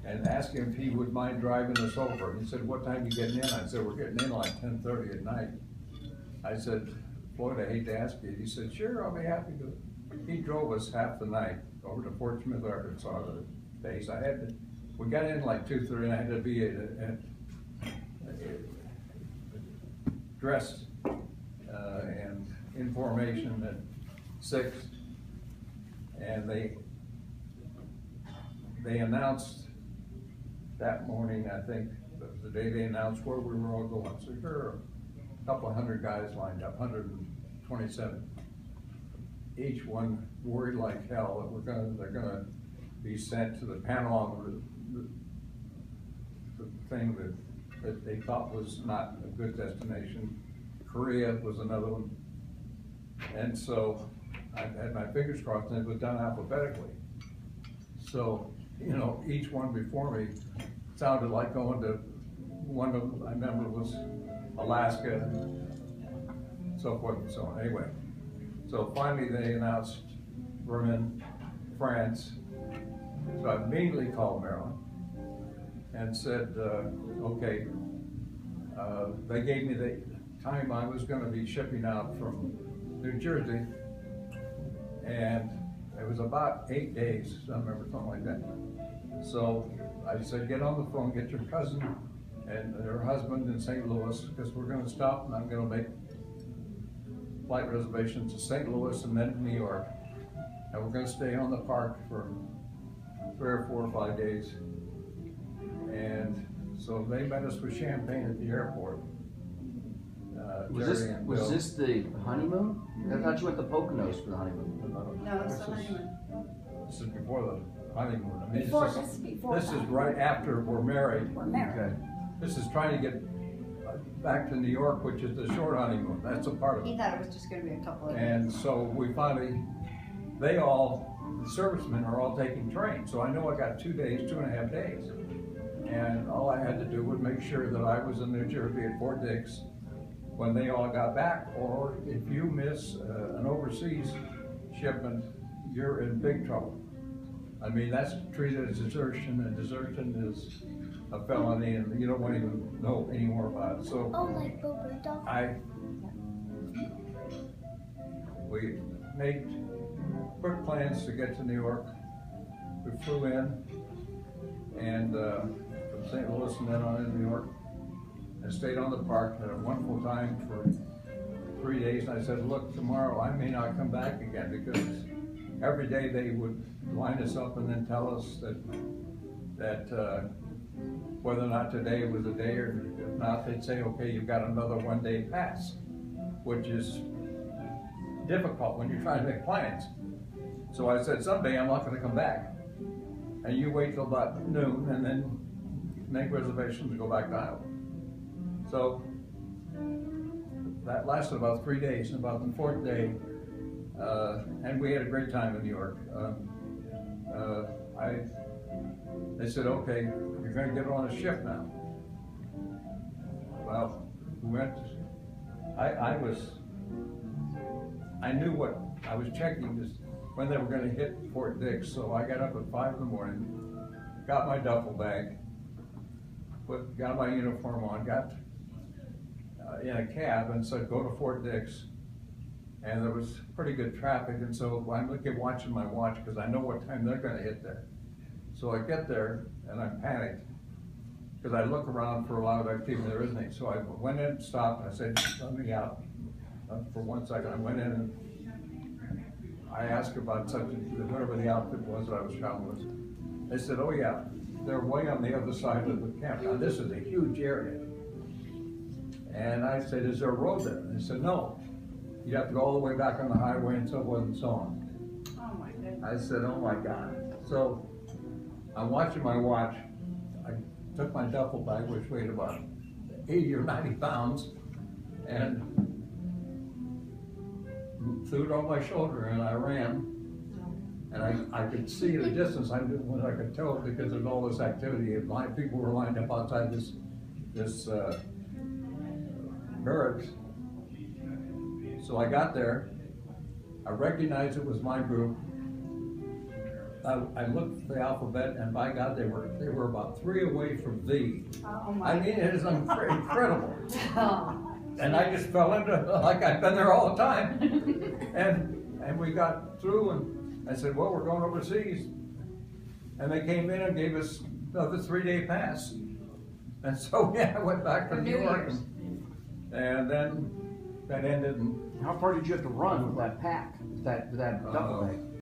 and asked him if he would mind driving us over. And he said, "What time are you getting in?" I said, "We're getting in like 10:30 at night." I said, "Floyd, I hate to ask you." He said, "Sure, I'll be happy to." He drove us half the night over to Fort Smith, Arkansas, the base. We got in like 2:30, and I had to be dressed and in formation at 6. And they announced that morning, I think, the day they announced where we were all going. So there were a couple of hundred guys lined up, 127. Each one worried like hell that they're gonna be sent to the Panama, the thing that they thought was not a good destination. Korea was another one. And so I had my fingers crossed, and it was done alphabetically. So, you know, each one before me sounded like going to, one of them I remember was Alaska, so forth and so on. Anyway, so finally they announced Vernon, France. So I immediately called Maryland and said, okay, they gave me the time I was going to be shipping out from New Jersey, and it was about 8 days, I remember, something like that. So I said, get on the phone, get your cousin and her husband in St. Louis, because we're going to stop and I'm going to make flight reservations to St. Louis and then to New York. And we're going to stay on the park for 3 or 4 or 5 days. And so they met us with champagne at the airport. Was this the honeymoon? I thought you went to Poconos for the honeymoon. No, it's the honeymoon. This is before the honeymoon. I mean, Before this is right after we're married. We're married. Okay. This is trying to get back to New York, which is the short honeymoon. That's a part of He it. thought it was just going to be a couple of days. And so we finally, the servicemen are all taking train. So I know I got 2 days, 2.5 days. And all I had to do was make sure that I was in New Jersey at Fort Dix when they all got back, or if you miss an overseas shipment, you're in big trouble. I mean, that's treated as desertion, and desertion is a felony, and you don't want to even know any more about it. So we made quick plans to get to New York. We flew in, and from St. Louis and then on in New York, and stayed on the park. Had a wonderful time for 3 days. And I said, look, tomorrow I may not come back again, because every day they would line us up and then tell us that whether or not today was a day, or if not, they'd say, okay, you've got another 1 day pass, which is difficult when you're trying to make plans. So I said, someday I'm not going to come back, and you wait till about noon and then make reservations to go back to Iowa. So that lasted about 3 days, and about the 4th day, and we had a great time in New York. They said, okay, you're going to get on a ship now. Well, we went. I knew what I was checking this when they were going to hit Fort Dix. So I got up at 5 in the morning, got my duffel bag, got my uniform on, got in a cab, and said, go to Fort Dix. And there was pretty good traffic, and so I'm watching my watch, because I know what time they're going to hit there. So I get there, and I'm panicked, because I look around for a lot of activity. There isn't any. So I went in, stopped, and I said, let me out for 1 second. I went in, and I asked about whatever the outfit was that I was traveling with. They said, oh yeah, they're way on the other side of the camp. Now this is a huge area. And I said, is there a road there? And they said, no. You have to go all the way back on the highway and so forth and so on. Oh my goodness. I said, oh my God. So I'm watching my watch. I took my duffel bag, which weighed about 80 or 90 pounds, and threw it on my shoulder, and I ran. And I could see the distance. I could tell it, because there's all this activity. People were lined up outside this barracks. So I got there. I recognized it was my group, I looked at the alphabet, and by God, they were about 3 away from V. Oh, I my. mean, it is incredible. Oh. And I just fell into it, like I've been there all the time. And we got through, and I said, well, we're going overseas. And they came in and gave us another 3-day pass. And so, yeah, I went back to For New New York. Year's. And then that ended, and How far did you have to run with that pack, with that duffel bag?